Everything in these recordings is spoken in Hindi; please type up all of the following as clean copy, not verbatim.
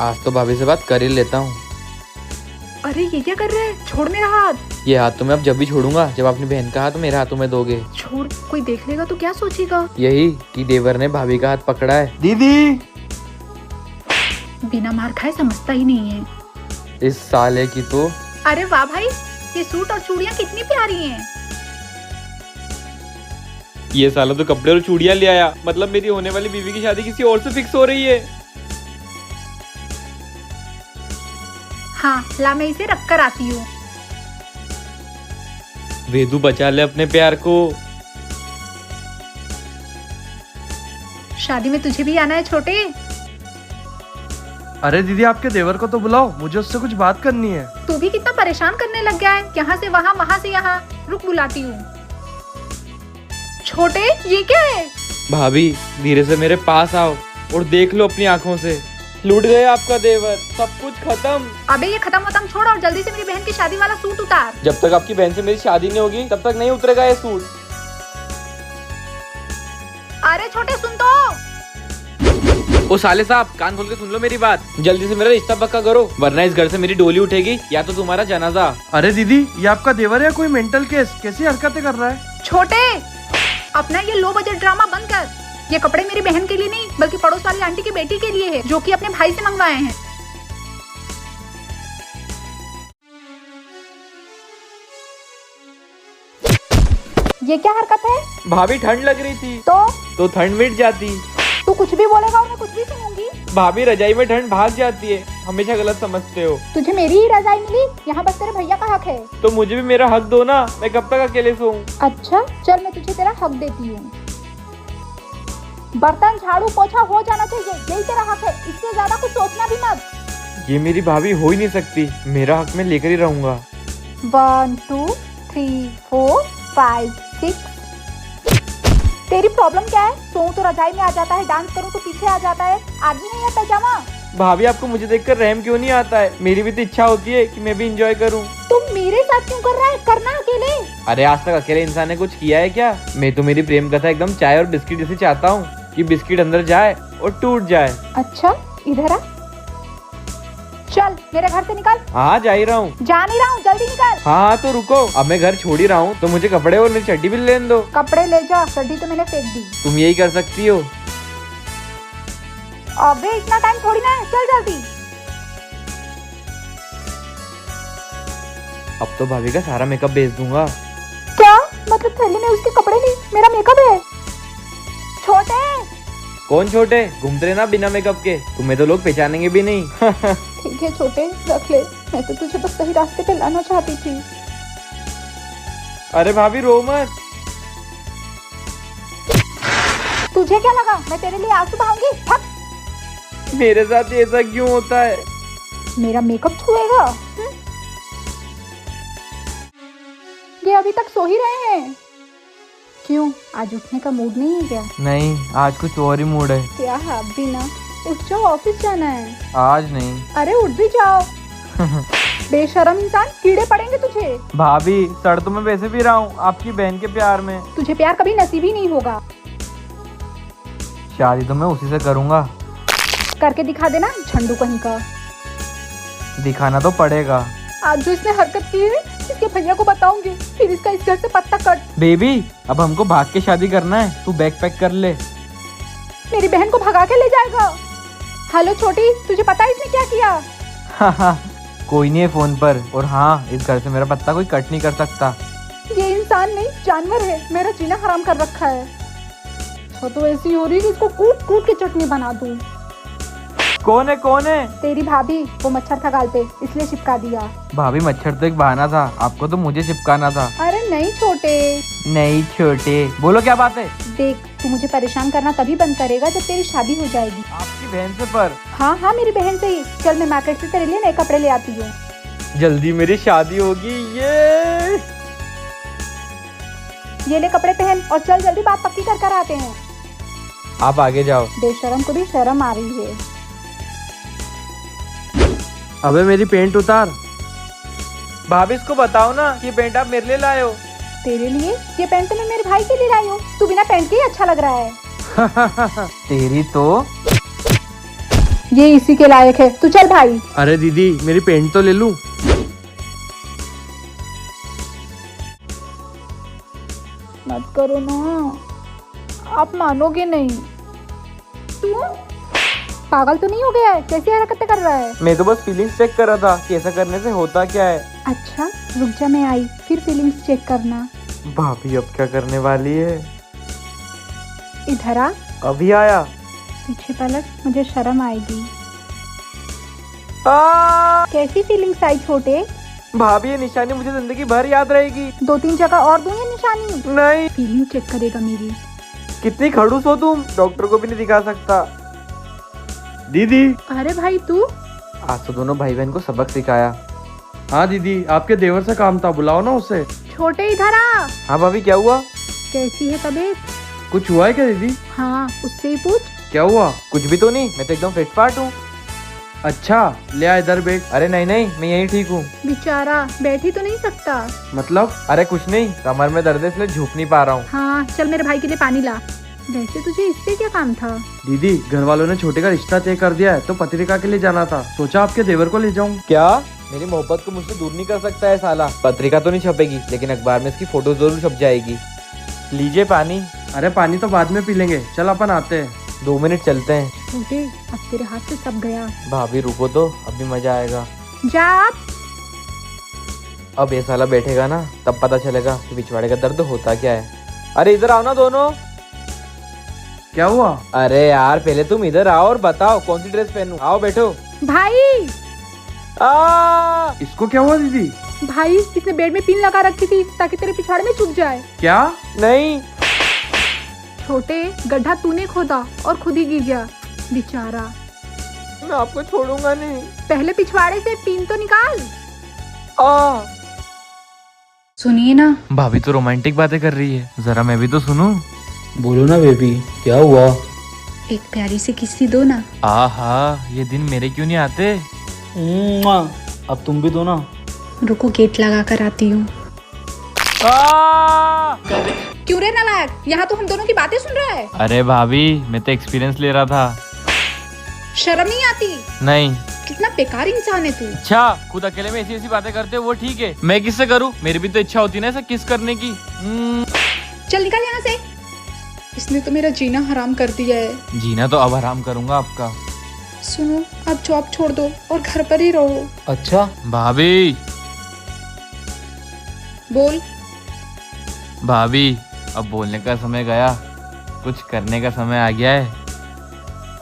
आज तो भाभी से बात कर ही लेता हूँ। अरे ये क्या कर रहे हैं? छोड़ मेरा हाथ। ये हाथ तो मैं अब जब भी छोड़ूंगा जब अपनी बहन का हाथ मेरे हाथों में दोगे। छोड़, कोई देख लेगा तो क्या सोचेगा? यही कि देवर ने भाभी का हाथ पकड़ा है। दीदी बिना मार खाए समझता ही नहीं है। इस साले की तो। अरे वाह भाई, ये सूट और चूड़ियाँ कितनी प्यारी हैं। ये साला तो कपड़े और चूड़ियां ले आया, मतलब मेरी होने वाली बीवी की शादी किसी और से फिक्स हो रही है। हाँ ला, मैं इसे रख कर आती हूँ। वेदू बचा ले अपने प्यार को। शादी में तुझे भी आना है छोटे। अरे दीदी आपके देवर को तो बुलाओ, मुझे उससे कुछ बात करनी है। तू भी कितना परेशान करने लग गया है, यहाँ से वहाँ वहाँ से यहाँ। रुक बुलाती हूँ। छोटे ये क्या है? भाभी धीरे से मेरे पास आओ और देख लो अपनी आंखों से। लूट गए आपका देवर, सब कुछ खत्म। अबे ये खत्म छोड़ और जल्दी से मेरी बहन की शादी वाला सूट उतार। जब तक आपकी बहन से मेरी शादी नहीं होगी तब तक नहीं उतरेगा ये सूट। अरे छोटे सुन तो। ओ साले साहब, कान खोल के सुन लो मेरी बात। जल्दी से मेरा रिश्ता पक्का करो वरना इस घर से मेरी डोली उठेगी या तो तुम्हारा जनाजा। अरे दीदी ये आपका देवर है, कोई मेंटल केस? कैसी हरकतें कर रहा है? छोटे अपना ये लो बजट ड्रामा बंद कर। ये कपड़े मेरी बहन के लिए नहीं बल्कि पड़ोस वाली आंटी की बेटी के लिए है, जो कि अपने भाई से मंगवाए हैं। ये क्या हरकत है? भाभी ठंड लग रही थी तो ठंड मिट जाती। तू कुछ भी बोलेगा और मैं कुछ भी सुनूंगी। भाभी रजाई में ठंड भाग जाती है, हमेशा गलत समझते हो। तुझे मेरी ही रजाई मिली, यहाँ बस तेरे भैया का हक है। तो मुझे भी मेरा हक दो ना, मैं कब तक अकेले सोऊं? अच्छा चल, मैं तुझे तेरा हक देती हूँ। बर्तन झाड़ू पोछा हो जाना चाहिए, यही तेरा हक है, इससे ज्यादा कुछ सोचना भी मत। ये मेरी भाभी हो ही नहीं सकती, मेरा हक मैं लेकर ही रहूंगा। 1 2 3 4 5 6। तेरी प्रॉब्लम क्या है? सोऊं तो रजाई में आ जाता है, डांस करूं तो पीछे आ जाता है। आदमी नहीं है पैजामा। भाभी आपको मुझे देखकर रहम क्यों नहीं आता है? मेरी भी तो इच्छा होती है कि मैं भी इंजॉय करूं। तुम मेरे साथ क्यों कर रहा है? करना अकेले। अरे आज तक अकेले इंसान ने कुछ किया है क्या? मैं तो मेरी प्रेम कथा एकदम चाय और बिस्किट जैसे चाहता हूँ कि बिस्किट अंदर जाए और टूट जाए। अच्छा इधर आ, चल मेरे घर से निकल। हाँ जा ही रहा हूँ। जा नहीं रहा हूँ, जल्दी निकल। हाँ तो रुको, अब मैं घर छोड़ ही रहा हूँ तो मुझे कपड़े और मेरी चड्डी भी लेने दो। कपड़े ले जा, चड्डी तो मैंने फेंक दी। तुम यही कर सकती हो। अबे इतना टाइम थोड़ी ना है, चल जल्दी। अब तो भाभी का सारा मेकअप बेच दूंगा। क्या मतलब? थैली में उसके कपड़े नहीं, मेरा मेकअप है। छोटे कौन छोटे? घूमते रहना बिना मेकअप के, तुम्हें तो लोग पहचानेंगे भी नहीं। ठीक है छोटे, रख ले। मैं तो तुझे बस सही रास्ते पे लाना चाहती थी। अरे भाभी रो मत। तुझे क्या लगा मैं तेरे लिए आंसू बहाऊंगी? थक। मेरे साथ ऐसा क्यों होता है? मेरा मेकअप छुएगा? ये अभी तक सो ही रहे हैं। क्यों, आज उठने का मूड नहीं है क्या? नहीं, आज कुछ और ही मूड है। क्या आप भी ना, उठ जाओ, ऑफिस जाना है। आज नहीं। अरे उठ भी जाओ। बेशरम इंसान, कीड़े पड़ेंगे तुझे। भाभी सड़ तो मैं वैसे भी रहा हूँ आपकी बहन के प्यार में। तुझे प्यार कभी नसीब ही नहीं होगा। शादी तो मैं उसी से करूँगा। करके दिखा देना, झंडू कहीं का। दिखाना तो पड़ेगा। आज जो इसने हरकत की है इसके भैया को बताऊंगी, फिर इसका इस घर से पत्ता कट। बेबी अब हमको भाग के शादी करना है, तू बैग पैक कर ले। मेरी बहन को भगा के ले जाएगा। हेलो छोटी, तुझे पता है इसने क्या किया? कोई नहीं है फोन पर। और हाँ, इस घर से मेरा पत्ता कोई कट नहीं कर सकता। ये इंसान नहीं जानवर है, मेरा जीना हराम कर रखा है। तो ऐसी हो रही है कि इसको कूट कूट के चटनी बना दूं। कौन है कौन है? तेरी भाभी, वो मच्छर था गाल पे इसलिए चिपका दिया। भाभी मच्छर तो एक बहाना था, आपको तो मुझे चिपकाना था। अरे नहीं छोटे। नहीं छोटे, बोलो क्या बात है? देख, तू मुझे परेशान करना तभी बंद करेगा जब तेरी शादी हो जाएगी। आपकी बहन से पर? हाँ मेरी बहन से ही। चल मैं मार्केट से तेरे लिए नए कपड़े ले आती हूँ। जल्दी मेरी शादी होगी। ये ले कपड़े पहन और चल जल्दी बात पक्की कर आते हैं। आप आगे जाओ। बेशरम को भी शर्म आ रही है। अबे मेरी पेंट उतार। भाभी इसको बताओ ना ये पेंट आप मेरे लिए लाए हो। तेरे लिए? ये पेंट तो मैं मेरे भाई के लिए लाई हूँ। तू बिना पेंट के ही अच्छा लग रहा है। तेरी तो। ये इसी के लायक है। तू चल भाई। अरे दीदी मेरी पेंट तो ले लूं। मत करो ना, आप मानोगे नहीं। तू पागल तो नहीं हो गया है? कैसी हरकतें कर रहा है? मैं तो बस फीलिंग्स चेक कर रहा था कि ऐसा करने से होता क्या है। अच्छा रुक जा, मैं आई, फिर फीलिंग्स चेक करना। भाभी अब क्या करने वाली है? इधर आ, अभी आया। पीछे पलट, मुझे शर्म आएगी। आ! कैसी फीलिंग्स आई छोटे? भाभी ये निशानी मुझे जिंदगी भर याद रहेगी। 2-3 जगह और दूं ये निशानी? नहीं। फीलिंग चेक करेगा मेरी। कितनी खड़ूस हो तुम, डॉक्टर को भी नहीं दिखा सकता। दीदी। अरे भाई तू? आज तो दोनों भाई बहन को सबक सिखाया। हाँ दीदी, आपके देवर से काम था, बुलाओ ना उसे। छोटे इधर आ। हाँ भाभी क्या हुआ? कैसी है तबीयत? कुछ हुआ है क्या दीदी? हाँ उससे ही पूछ। क्या हुआ? कुछ भी तो नहीं, मैं तो एकदम फिट फाट हूँ। अच्छा ले आ इधर बैग। अरे नहीं नहीं, मैं यही ठीक हूँ। बेचारा बैठ ही तो नहीं सकता। मतलब? अरे कुछ नहीं, कमर में दर्द है इसलिए झुक नहीं पा रहा हूँ। हाँ चल मेरे भाई के लिए पानी ला। वैसे तुझे इससे क्या काम था? दीदी घर वालों ने छोटे का रिश्ता तय कर दिया है तो पत्रिका के लिए जाना था, सोचा आपके देवर को ले जाऊं। क्या? मेरी मोहब्बत को मुझसे दूर नहीं कर सकता है साला। पत्रिका तो नहीं छपेगी लेकिन अखबार में इसकी फोटो जरूर छप जाएगी। लीजिए पानी। अरे पानी तो बाद में पी लेंगे, चल अपन आते हैं। 2 मिनट चलते हैं। छोटे अब तेरे हाथ से सब गया। भाभी रुको तो, अभी मजा आएगा। जा आप। अब ये साला बैठेगा ना तब पता चलेगा कि पिछवाड़े का दर्द होता क्या है। अरे इधर आओ ना दोनों। क्या हुआ? अरे यार पहले तुम इधर आओ और बताओ कौन सी ड्रेस पहनूं। आओ बैठो। भाई इसको क्या हुआ दीदी? भाई इसने बेड में पिन लगा रखी थी ताकि तेरे पिछवाड़े में चुभ जाए। क्या? नहीं। छोटे गड्ढा तूने खोदा और खुद ही गिर गया बेचारा। मैं आपको छोड़ूंगा नहीं। पहले पिछवाड़े से पिन तो निकाल। आ सुनिए ना। भाभी तो रोमांटिक बातें कर रही है, जरा मैं भी तो सुनूं। बोलो ना बेबी, क्या हुआ? एक प्यारी सी किस्सी दो ना। आहा, ये दिन मेरे क्यों नहीं आते? अब तुम भी दो ना। रुको गेट लगा कर आती हूँ। क्यों रे नालायक, यहाँ तो हम दोनों की बातें सुन रहा है। अरे भाभी मैं तो एक्सपीरियंस ले रहा था। शर्म नहीं आती? नहीं। कितना बेकार इंसान है तू। अच्छा खुद अकेले में ऐसी ऐसी बातें करते हो वो ठीक है, मैं किससे करूँ? मेरी भी तो इच्छा होती है ना ऐसा किस करने की। चल निकल यहाँ से। इसने तो मेरा जीना हराम कर दिया है। जीना तो अब आराम करूंगा आपका। सुनो अब जॉब छोड़ दो और घर पर ही रहो। अच्छा भाभी। बोल। भाभी अब बोलने का समय गया, कुछ करने का समय आ गया है।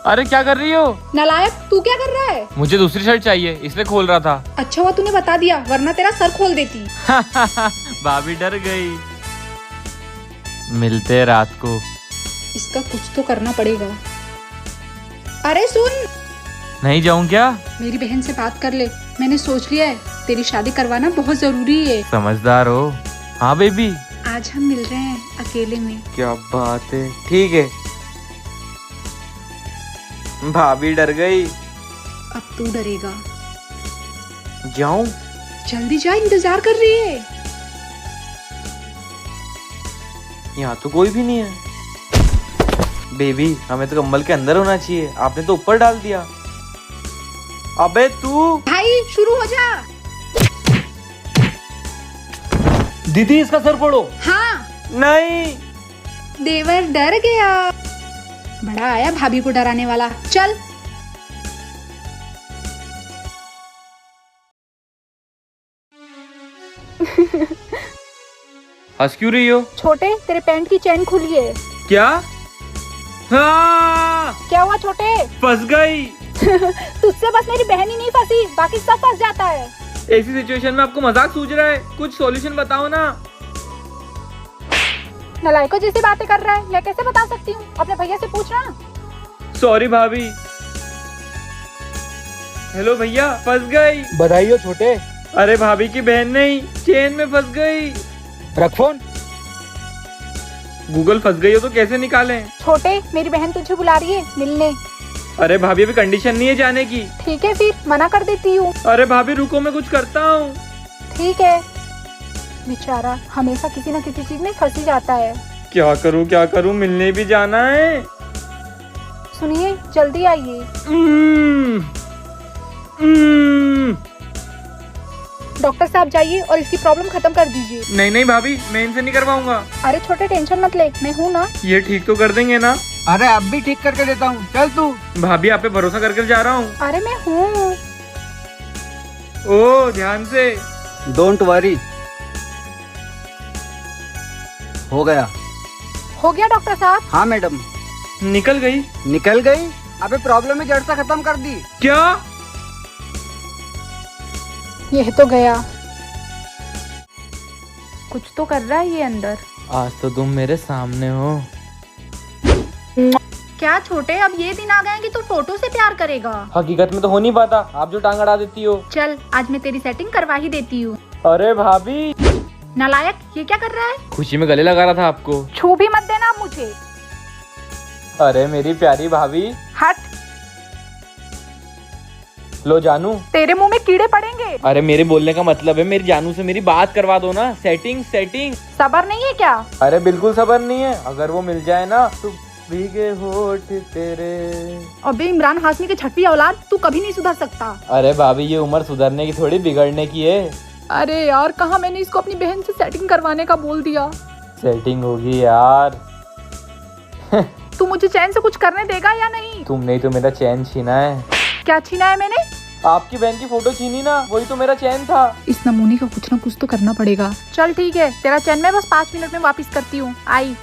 अरे क्या कर रही हो? नालायक तू क्या कर रहा है? मुझे दूसरी शर्ट चाहिए इसलिए खोल रहा था। अच्छा हुआ तूने बता दिया, वरना तेरा सर खोल देती। भाभी डर गई। मिलते हैं रात को। इसका कुछ तो करना पड़ेगा। अरे सुन। नहीं जाऊं क्या? मेरी बहन से बात कर ले, मैंने सोच लिया है तेरी शादी करवाना बहुत जरूरी है। समझदार हो। हाँ बेबी। आज हम मिल रहे हैं अकेले में। क्या बात है, ठीक है। भाभी डर गई। अब तू डरेगा। जाऊं? जल्दी जा, इंतजार कर रही है। यहाँ तो कोई भी नहीं है। बेबी हमें तो कंबल के अंदर होना चाहिए, आपने तो ऊपर डाल दिया। अबे तू। भाई शुरू हो जा। दीदी इसका सर फोड़ो। हाँ। नहीं। देवर डर गया। बड़ा आया भाभी को डराने वाला। चल। हंस क्यों रही हो? छोटे तेरे पैंट की चेन खुली है। क्या? हाँ! क्या हुआ छोटे? फंस गई। तुझसे बस मेरी बहन ही नहीं फंसी, बाकी सब फंस जाता है। ऐसी सिचुएशन में आपको मजाक सूझ रहा है, कुछ सॉल्यूशन बताओ ना। नालायकों जैसी बातें कर रहा है, मैं कैसे बता सकती हूँ? अपने भैया से पूछना। सॉरी भाभी। हेलो भैया, फंस गई। बधाई हो छोटे। अरे भाभी की बहन नहीं, चेन में फंस गई। रख फोन। गूगल फंस गई हो तो कैसे निकालें? छोटे मेरी बहन तुझे बुला रही है मिलने। अरे भाभी अभी कंडीशन नहीं है जाने की। ठीक है फिर मना कर देती हूँ। अरे भाभी रुको मैं कुछ करता हूँ। ठीक है। बेचारा हमेशा किसी न किसी चीज में फंस ही जाता है। क्या करूँ, मिलने भी जाना है। सुनिए, जल्दी आइए। डॉक्टर साहब जाइए और इसकी प्रॉब्लम खत्म कर दीजिए। नहीं नहीं भाभी, मैं इनसे नहीं करवाऊंगा। अरे छोटे, टेंशन मत ले, मैं हूँ ना। ये ठीक तो कर देंगे ना? अरे अब भी ठीक करके देता हूँ, चल तू। भाभी आप पे भरोसा करके जा रहा हूँ। अरे मैं हूँ। ओ ध्यान से। Don't worry. हो गया। हो गया डॉक्टर साहब? हाँ मैडम। निकल गई? निकल गई? अबे प्रॉब्लम ही जड़ से खत्म कर दी। क्या? यह तो गया। कुछ तो कर रहा है ये अंदर। आज तो तुम मेरे सामने हो। क्या छोटे, अब ये दिन आ गए हैं कि तू फोटो से प्यार करेगा? हकीकत में तो हो नहीं पाता, आप जो टांग अड़ा देती हो। चल आज मैं तेरी सेटिंग करवा ही देती हूँ। अरे भाभी, नालायक, ये क्या कर रहा है? खुशी में गले लगा रहा था आपको। छू भी मत देना मुझे। अरे मेरी प्यारी भाभी। हट। लो जानू। तेरे मुंह में कीड़े पड़ेंगे। अरे मेरे बोलने का मतलब है मेरी जानू से मेरी बात करवा दो ना। Setting setting. सबर नहीं है क्या? अरे बिल्कुल सबर नहीं है, अगर वो मिल जाए ना तो भीगे होठ तेरे। अबे इमरान हाशमी के छठवीं औलाद, तू कभी नहीं सुधर सकता। अरे भाभी, ये उम्र सुधरने की थोड़ी बिगड़ने की है। अरे यार, कहाँ मैंने इसको अपनी बहन से सेटिंग करवाने का बोल दिया। सेटिंग होगी यार। तू मुझे चैन से कुछ करने देगा या नहीं? तुमने ही तो मेरा चैन छीना है। क्या छीना है मैंने? आपकी बहन की फोटो छीनी ना, वही तो मेरा चैन था। इस नमूने का कुछ ना कुछ तो करना पड़ेगा। चल ठीक है, तेरा चैन मैं बस 5 मिनट में वापस करती हूँ। आई।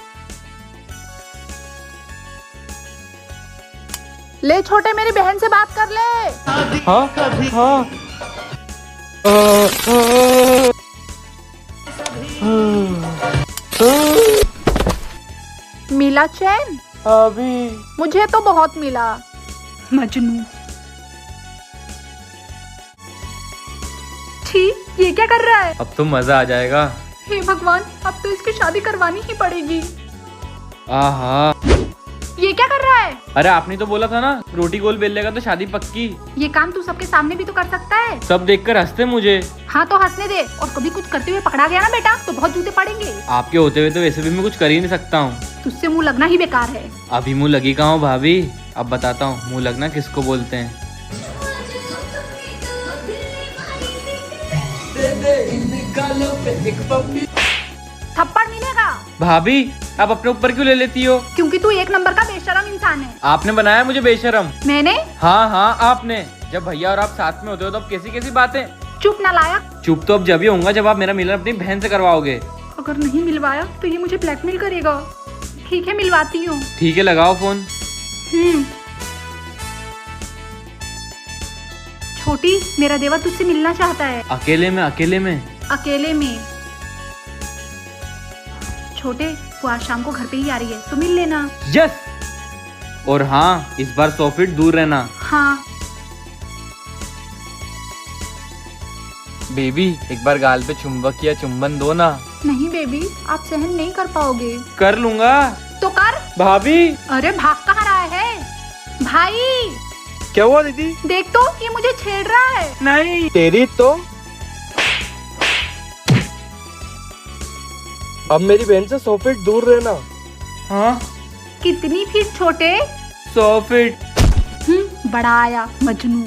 ले छोटे, मेरी बहन से बात कर ले। हाँ हाँ। मिला चैन? अभी मुझे तो बहुत मिला। मजनू। छी, ये क्या कर रहा है? अब तो मजा आ जाएगा। हे भगवान, अब तो इसकी शादी करवानी ही पड़ेगी। आहा। ये क्या कर रहा है? अरे आपने तो बोला था ना, रोटी गोल बेल लेगा तो शादी पक्की। ये काम तू सबके सामने भी तो कर सकता है। सब देखकर हंसते मुझे। हाँ तो हंसने दे, और कभी कुछ करते हुए पकड़ा गया ना बेटा तो बहुत जूते पड़ेंगे। आपके होते हुए तो वैसे भी मैं कुछ कर ही नहीं सकता हूँ। तुझसे मुंह लगना ही बेकार है। अभी मुंह लगी कहाँ हूँ भाभी? अब बताता हूँ मुंह लगना किसको बोलते हैं। थप्पड़ मिलेगा। भाभी, आप अपने ऊपर क्यों ले लेती हो? क्योंकि तू एक नंबर का बेशरम इंसान है। आपने बनाया मुझे बेशरम। मैंने? हाँ हाँ आपने। जब भैया और आप साथ में होते हो तो अब कैसी कैसी बातें। चुप नालायक। चुप तो अब जब ही होऊंगा जब आप मेरा मिलन अपनी बहन से करवाओगे। अगर नहीं मिलवाया तो ये मुझे ब्लैकमेल करेगा। ठीक है, मिलवाती हूँ। ठीक है, लगाओ फोन। छोटी, मेरा देवर तुझसे मिलना चाहता है। अकेले में? अकेले में? अकेले में। छोटे, वो आज शाम को घर पे ही आ रही है, तो मिल लेना। यस। और हाँ, इस बार 100 फीट दूर रहना। हाँ। बेबी, एक बार गाल पे चुंबक या चुंबन दो ना। नहीं बेबी, आप सहन नहीं कर पाओगे। कर लूंगा। तो कर। भाभी। अरे भाग कहाँ रहा है? भाई क्या हुआ दीदी? देख तो, ये मुझे छेड़ रहा है। नहीं तेरी तो। अब मेरी बहन से 100 फीट दूर रहना। हाँ, कितनी फीट छोटे? 100 फीट। बड़ा आया मजनू।